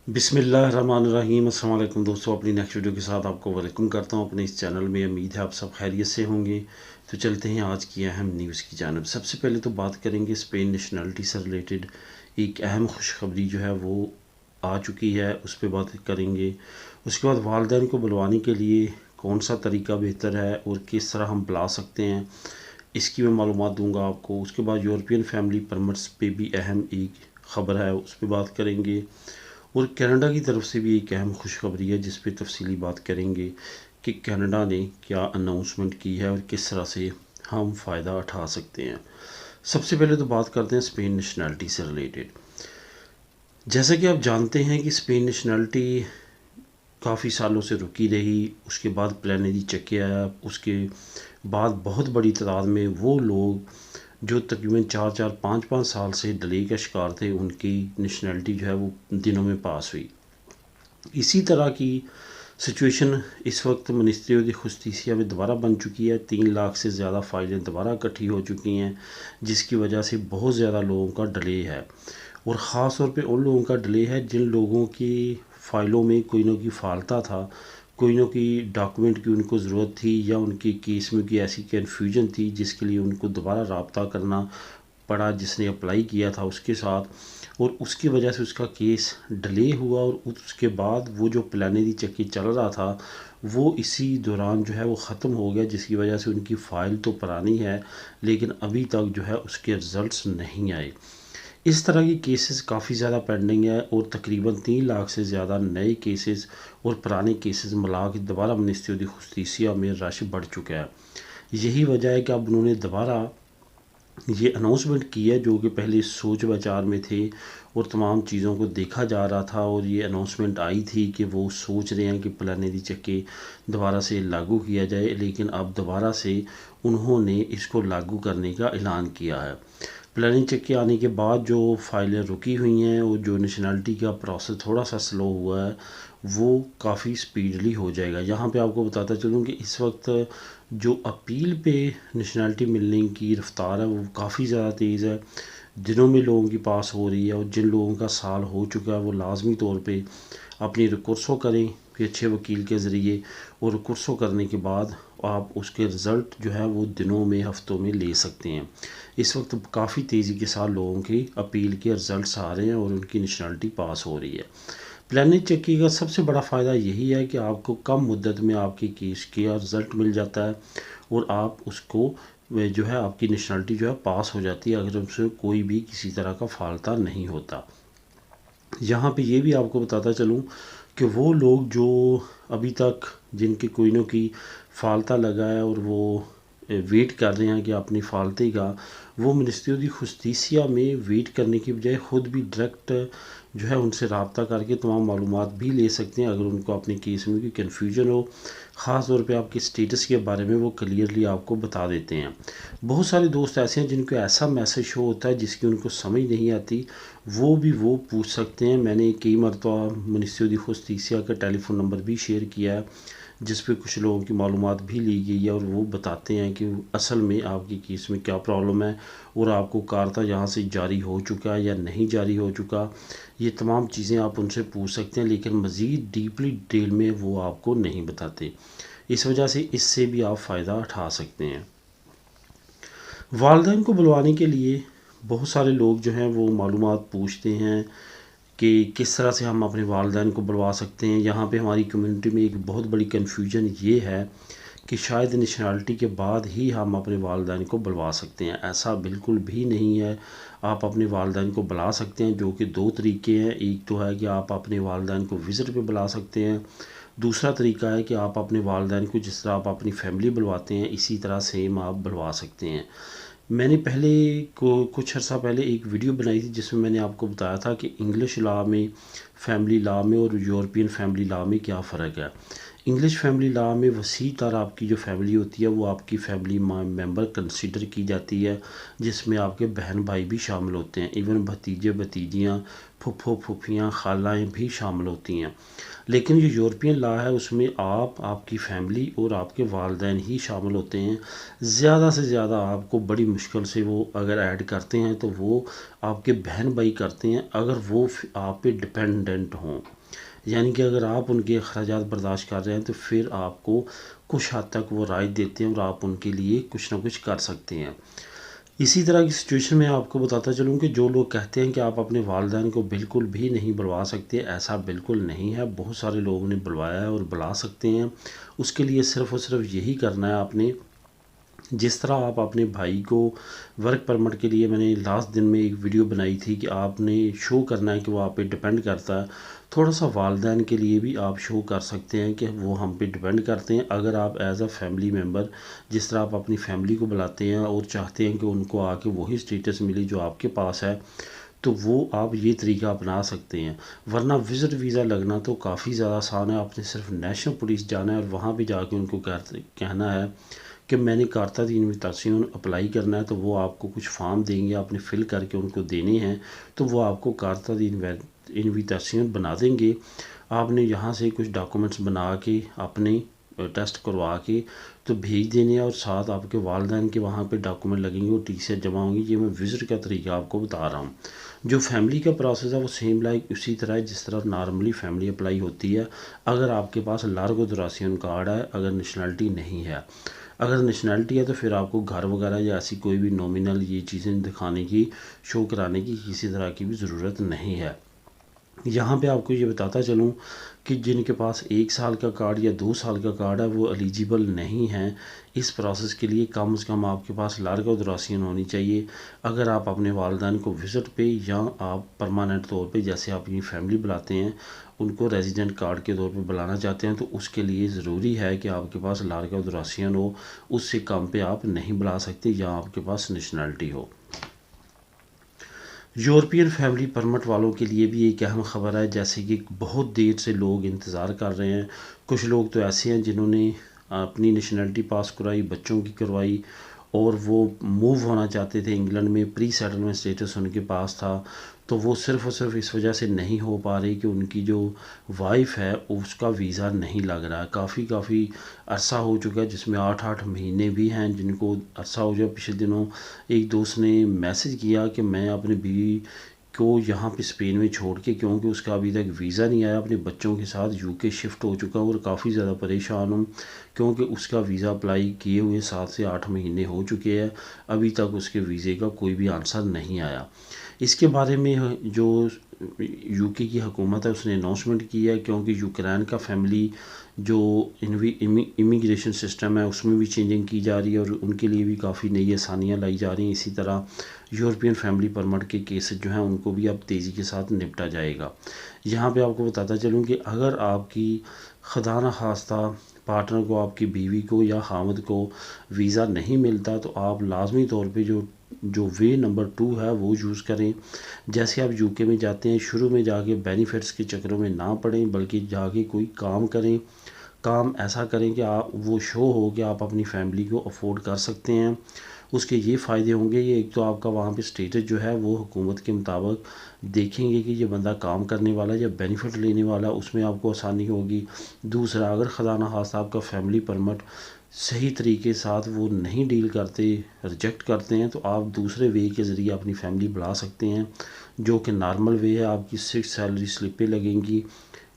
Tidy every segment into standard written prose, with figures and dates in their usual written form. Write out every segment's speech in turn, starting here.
बिस्मिल्लाहिर्रहमानिर्रहीम। अस्सलाम वालेकुम दोस्तों, अपनी नेक्स्ट वीडियो के साथ आपको वेलकम करता हूं अपने इस चैनल में। उम्मीद है आप सब खैरियत से होंगे। तो चलते हैं आज की अहम न्यूज़ की जानिब। सबसे पहले तो बात करेंगे स्पेन नेशनलिटी से रिलेटेड एक अहम खुशखबरी जो है वो आ चुकी है, उस पर बात करेंगे। उसके बाद वालिदैन को बुलवाने के लिए कौन सा तरीका बेहतर है और किस तरह हम बुला सकते हैं, इसकी मैं मालूमात दूंगा आपको। उसके बाद यूरोपियन फैमिली परमिट्स पे भी अहम एक ख़बर है, उस पर बात करेंगे। और कनाडा की तरफ से भी एक अहम खुशखबरी है जिस पे तफसीली बात करेंगे कि कनाडा ने क्या अनाउंसमेंट की है और किस तरह से हम फ़ायदा उठा सकते हैं। सबसे पहले तो बात करते हैं स्पेन नेशनलिटी से रिलेटेड। जैसा कि आप जानते हैं कि स्पेन नेशनलिटी काफ़ी सालों से रुकी रही, उसके बाद प्लानिंग चेक किया, उसके बाद बहुत बड़ी तादाद में वो लोग जो तकरीबन 4-4 5-5 साल से डिले का शिकार थे, उनकी नेशनलिटी जो है वो दिनों में पास हुई। इसी तरह की सिचुएशन इस वक्त मिनिस्ट्री ऑफ जस्टिस में दोबारा बन चुकी है। 3 लाख से ज़्यादा फ़ाइलें दोबारा इकट्ठी हो चुकी हैं, जिसकी वजह से बहुत ज़्यादा लोगों का डिले है। और ख़ास तौर पे उन लोगों का डिले है जिन लोगों की फ़ाइलों में कोई ना कोई फाल्ता था, कोई ना कोई डॉक्यूमेंट की उनको ज़रूरत थी, या उनके केस में कोई ऐसी कन्फ्यूजन थी जिसके लिए उनको दोबारा रब्ता करना पड़ा जिसने अप्लाई किया था उसके साथ, और उसकी वजह से उसका केस डिले हुआ। और उसके बाद वो जो प्लानिंग चक्की चल रहा था वो इसी दौरान जो है वो ख़त्म हो गया, जिसकी वजह से उनकी फ़ाइल तो पुरानी है लेकिन अभी तक जो है उसके रिज़ल्ट्स नहीं आए। इस तरह की केसेस काफ़ी ज़्यादा पेंडिंग है और तकरीबन 3 लाख से ज़्यादा नए केसेस और पुराने केसेस मिला के दोबारा मिनिस्ट्री ऑफ जस्टिस में रश बढ़ चुका है। यही वजह है कि अब उन्होंने दोबारा ये अनाउंसमेंट की है, जो कि पहले सोच विचार में थे और तमाम चीज़ों को देखा जा रहा था। और ये अनाउंसमेंट आई थी कि वो सोच रहे हैं कि प्लानिंग चक्के दोबारा से लागू किया जाए, लेकिन अब दोबारा से उन्होंने इसको लागू करने का ऐलान किया है। प्लानिंग चेक के आने के बाद जो फाइलें रुकी हुई हैं और जो नेशनलिटी का प्रोसेस थोड़ा सा स्लो हुआ है वो काफ़ी स्पीडली हो जाएगा। यहाँ पे आपको बताता चलूँ कि इस वक्त जो अपील पे नेशनलिटी मिलने की रफ्तार है वो काफ़ी ज़्यादा तेज़ है, दिनों में लोगों की पास हो रही है। और जिन लोगों का साल हो चुका है वो लाजमी तौर पे अपनी रिकोर्सो करें कि अच्छे वकील के ज़रिए, और रिकोर्सो करने के बाद आप उसके रिज़ल्ट जो है वो दिनों में हफ्तों में ले सकते हैं। इस वक्त काफ़ी तेज़ी के साथ लोगों की अपील के रिज़ल्ट्स आ रहे हैं और उनकी नेशनलिटी पास हो रही है। प्लानिंग चेकिंग का सबसे बड़ा फ़ायदा यही है कि आपको कम मुद्दत में आपकी केस का रिज़ल्ट मिल जाता है और आप उसको जो है आपकी नेशनलिटी जो है पास हो जाती है अगर उनसे कोई भी किसी तरह का फाल्ता नहीं होता। यहाँ पे ये भी आपको बताता चलूँ कि वो लोग जो अभी तक जिनके कोई ना कोई फाल्ता लगा है और वो वेट कर रहे हैं कि अपनी फाल्ते का, वो मिनिस्ट्री ऑफ जस्टिस में वेट करने की बजाय ख़ुद भी डायरेक्ट जो है उनसे रब्ता करके तमाम मालूमात भी ले सकते हैं अगर उनको अपने केस में कोई कन्फ्यूजन हो। ख़ास तौर पे आपके स्टेटस के बारे में वो क्लियरली आपको बता देते हैं। बहुत सारे दोस्त ऐसे हैं जिनको ऐसा मैसेज शो होता है जिसकी उनको समझ नहीं आती, वो पूछ सकते हैं। मैंने कई मरतबा मिनिस्ट्री ऑफ जस्टिस का टेलीफ़ोन नंबर भी शेयर किया है जिस पे कुछ लोगों की मालूमात भी ली गई है और वो बताते हैं कि असल में आपकी केस में क्या प्रॉब्लम है और आपको कार्ता यहाँ से जारी हो चुका है या नहीं जारी हो चुका। ये तमाम चीज़ें आप उनसे पूछ सकते हैं, लेकिन मज़ीद डीपली डिटेल में वो आपको नहीं बताते। इस वजह से इससे भी आप फ़ायदा उठा सकते हैं। वालिदैन को बुलवाने के लिए बहुत सारे लोग जो हैं वो मालूमात पूछते हैं कि किस तरह से हम अपने वालिदैन को बुलवा सकते हैं। यहाँ पे हमारी कम्युनिटी में एक बहुत बड़ी कन्फ्यूजन ये है कि शायद नेशनलिटी के बाद ही हम अपने वालिदैन को बुलवा सकते हैं। ऐसा बिल्कुल भी नहीं है। आप अपने वालिदैन को बुला सकते हैं, जो कि 2 तरीके हैं। एक तो है कि आप अपने वालिदैन को विज़िट पे बुला सकते हैं, दूसरा तरीका है कि आप अपने वालिदैन को जिस तरह आप अपनी फैमिली बुलवाते हैं इसी तरह सेम आप बुलवा सकते हैं। मैंने पहले कुछ अर्सा पहले एक वीडियो बनाई थी जिसमें मैंने आपको बताया था कि इंग्लिश लॉ में, फैमिली लॉ में और यूरोपियन फैमिली लॉ में क्या फ़र्क है। इंग्लिश फैमिली लॉ में वसी तर आपकी जो फैमिली होती है वो आपकी फैमिली मेंबर कंसिडर की जाती है, जिसमें आपके बहन भाई भी शामिल होते हैं, इवन भतीजे भतीजियाँ, फुफ्फो फुफियाँ, खालाएँ भी शामिल होती हैं। लेकिन जो यूरोपियन लॉ है उसमें आप, आपकी फैमिली और आपके वालिदैन ही शामिल होते हैं। ज़्यादा से ज़्यादा आपको बड़ी मुश्किल से वो अगर ऐड करते हैं तो वो आपके बहन भाई करते हैं, अगर वो आप पे डिपेंडेंट हों। यानी कि अगर आप उनके अखराजात बर्दाश्त कर रहे हैं तो फिर आपको कुछ हद तक वो राय देते हैं और आप उनके लिए कुछ ना कुछ कर सकते हैं। इसी तरह की सिचुएशन में आपको बताता चलूँ कि जो लोग कहते हैं कि आप अपने वालिदैन को बिल्कुल भी नहीं बुलवा सकते, ऐसा बिल्कुल नहीं है। बहुत सारे लोगों ने बुलवाया है और बुला सकते हैं। उसके लिए सिर्फ़ और सिर्फ यही करना है आपने, जिस तरह आप अपने भाई को वर्क परमिट के लिए, मैंने लास्ट दिन में एक वीडियो बनाई थी कि आपने शो करना है कि वो आप पे डिपेंड करता है, थोड़ा सा वालिदैन के लिए भी आप शो कर सकते हैं कि वो हम पे डिपेंड करते हैं। अगर आप एज अ फैमिली मेम्बर, जिस तरह आप अपनी फैमिली को बुलाते हैं और चाहते हैं कि उनको आके वही स्टेटस मिले जो आपके पास है, तो वो आप ये तरीका अपना सकते हैं। वरना विज़िट वीज़ा लगना तो काफ़ी ज़्यादा आसान है। आपने सिर्फ नेशनल पुलिस जाना है और वहाँ पे जाके उनको कहना है कि मैंने कार्ता दी इन्विटेशन अप्लाई करना है, तो वो आपको कुछ फॉर्म देंगे, आपने फ़िल करके उनको देने हैं, तो वो आपको कार्ता दी इन्विटेशन बना देंगे। आपने यहाँ से कुछ डॉक्यूमेंट्स बना के अपने टेस्ट करवा के तो भेज देने हैं, और साथ आपके वालिदैन के वहाँ पे डॉक्यूमेंट लगेंगे और टीसी जमा होंगी। ये मैं विज़िट का तरीका आपको बता रहा हूँ। जो फैमिली का प्रोसेस है वो सेम लाइक उसी तरह है जिस तरह नॉर्मली फैमिली अप्लाई होती है। अगर आपके पास लार्गो दुरासियन कार्ड है, अगर नेशनलिटी नहीं है, अगर नेशनलिटी है तो फिर आपको घर वगैरह या ऐसी कोई भी नॉमिनल ये चीज़ें दिखाने की, शो कराने की किसी तरह की भी ज़रूरत नहीं है। यहाँ पे आपको ये बताता चलूँ कि जिनके पास 1 साल का कार्ड या 2 साल का कार्ड है वो एलिजिबल नहीं हैं इस प्रोसेस के लिए। कम से कम आपके पास लार्गो दुरासियन होनी चाहिए। अगर आप अपने वालिदैन को विज़िट पे या आप परमानेंट तौर पे, जैसे आप अपनी फैमिली बुलाते हैं, उनको रेजिडेंट कार्ड के तौर पे बुलाना चाहते हैं, तो उसके लिए ज़रूरी है कि आपके पास लार्गो दुरासियन हो। उससे कम पे आप नहीं बुला सकते या आपके पास नेशनलिटी हो। यूरोपियन फैमिली परमिट वालों के लिए भी एक अहम ख़बर है, जैसे कि बहुत देर से लोग इंतज़ार कर रहे हैं। कुछ लोग तो ऐसे हैं जिन्होंने अपनी नेशनलिटी पास करवाई, बच्चों की करवाई, और वो मूव होना चाहते थे इंग्लैंड में, प्री सेटलमेंट स्टेटस उनके पास था, तो वो सिर्फ़ और सिर्फ इस वजह से नहीं हो पा रही कि उनकी जो वाइफ़ है उसका वीज़ा नहीं लग रहा है। काफ़ी अरसा हो चुका है, जिसमें 8-8 महीने भी हैं जिनको अरसा हो गया। पिछले दिनों एक दोस्त ने मैसेज किया कि मैं अपनी बीवी को यहाँ पे स्पेन में छोड़ के, क्योंकि उसका अभी तक वीज़ा नहीं आया, अपने बच्चों के साथ यूके शिफ्ट हो चुका हूँ और काफ़ी ज़्यादा परेशान हूँ, क्योंकि उसका वीज़ा अप्लाई किए हुए 7 से 8 महीने हो चुके हैं, अभी तक उसके वीज़े का कोई भी आंसर नहीं आया। इसके बारे में जो यूके की हुकूमत है उसने अनाउंसमेंट की है, क्योंकि यूक्रेन का फैमिली जो इमिग्रेशन सिस्टम है उसमें भी चेंजिंग की जा रही है और उनके लिए भी काफ़ी नई आसानियाँ लाई जा रही हैं। इसी तरह यूरोपियन फैमिली परमिट के केसेस जो हैं उनको भी अब तेज़ी के साथ निपटा जाएगा। यहाँ पे आपको बताता चलूँ कि अगर आपकी खुदा न खास्ता पार्टनर को, आपकी बीवी को या खामद को वीज़ा नहीं मिलता, तो आप लाजमी तौर पे जो जो वे नंबर 2 है वो यूज़ करें। जैसे आप यूके में जाते हैं, शुरू में जाके बेनिफिट्स के चक्करों में ना पड़ें, बल्कि जाके कोई काम करें। काम ऐसा करें कि आप, वो शो हो कि आप अपनी फैमिली को अफोर्ड कर सकते हैं। उसके ये फ़ायदे होंगे, ये एक तो आपका वहाँ पे स्टेटस जो है वो हुकूमत के मुताबिक देखेंगे कि ये बंदा काम करने वाला है या बेनिफिट लेने वाला है, उसमें आपको आसानी होगी। दूसरा, अगर खुदा न खास्ता आपका फैमिली परमिट सही तरीके साथ वो नहीं डील करते, रिजेक्ट करते हैं, तो आप दूसरे वे के ज़रिए अपनी फैमिली बुला सकते हैं, जो कि नॉर्मल वे है। आपकी 6 सैलरी स्लिपें लगेंगी,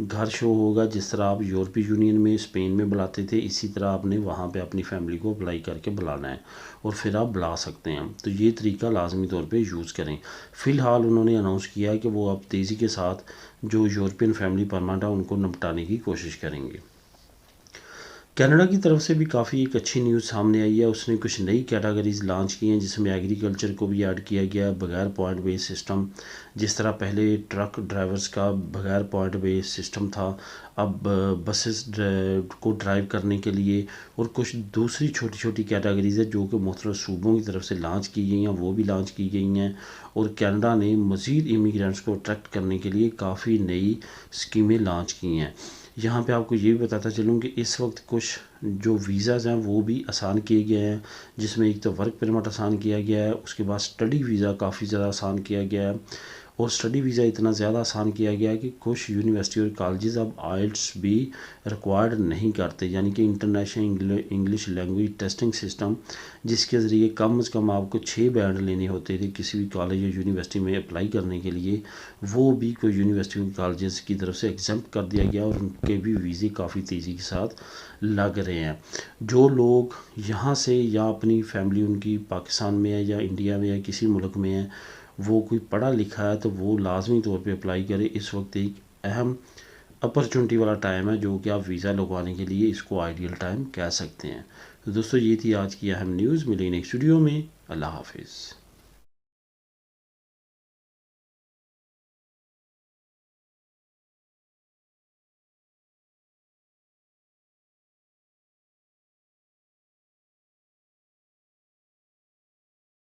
घर शो होगा, जिस तरह आप यूरोपीय यूनियन में, स्पेन में बुलाते थे, इसी तरह आपने वहाँ पे अपनी फैमिली को अप्लाई करके बुलाना है और फिर आप बुला सकते हैं। तो ये तरीका लाजमी तौर पे यूज़ करें। फ़िलहाल उन्होंने अनाउंस किया है कि वो अब तेज़ी के साथ जो यूरोपियन फैमिली परमिट है उनको निपटाने की कोशिश करेंगे। कनाडा की तरफ से भी काफ़ी एक अच्छी न्यूज़ सामने आई है। उसने कुछ नई कैटेगरीज लॉन्च की हैं, जिसमें एग्रीकल्चर को भी ऐड किया गया है, बगैर पॉइंट बेस सिस्टम। जिस तरह पहले ट्रक ड्राइवर्स का बगैर पॉइंट बेस सिस्टम था, अब बसेस को ड्राइव करने के लिए और कुछ दूसरी छोटी छोटी कैटेगरीज है जो कि मुख्तलिफ सूबों की तरफ से लॉन्च की गई हैं, वो भी लॉन्च की गई हैं। और कनाडा ने मज़ीद इमिग्रेंट्स को अट्रैक्ट करने के लिए काफ़ी नई स्कीमें लॉन्च की हैं। यहाँ पे आपको ये भी बताता चलूँ कि इस वक्त कुछ जो वीज़ाज़ हैं वो भी आसान किए गए हैं, जिसमें एक तो वर्क परमिट आसान किया गया है, उसके बाद स्टडी वीज़ा काफ़ी ज़्यादा आसान किया गया है। और स्टडी वीज़ा इतना ज़्यादा आसान किया गया है कि कुछ यूनिवर्सिटी और कॉलेजेस अब आइल्स भी रिक्वायर्ड नहीं करते, यानी कि international English language testing system, जिसके ज़रिए कम से कम आपको 6 बैंड लेने होते थे किसी भी कॉलेज या यूनिवर्सिटी में अप्लाई करने के लिए, वो भी कोई यूनिवर्सिटी और कॉलेजेस की तरफ से एग्जाम्प्ट कर दिया गया और उनके भी वीज़े काफ़ी तेज़ी के साथ लग रहे हैं। जो लोग यहाँ से या अपनी फैमिली उनकी पाकिस्तान में है या इंडिया में या किसी मुल्क में है, वो कोई पढ़ा लिखा है तो वो लाजमी तौर पे अप्लाई करे। इस वक्त एक अहम अपॉर्चुनिटी वाला टाइम है जो कि आप वीज़ा लगवाने के लिए इसको आइडियल टाइम कह सकते हैं। तो दोस्तों ये थी आज की अहम न्यूज़। मिलेंगे नेक्स्ट वीडियो में। अल्लाह हाफिज़।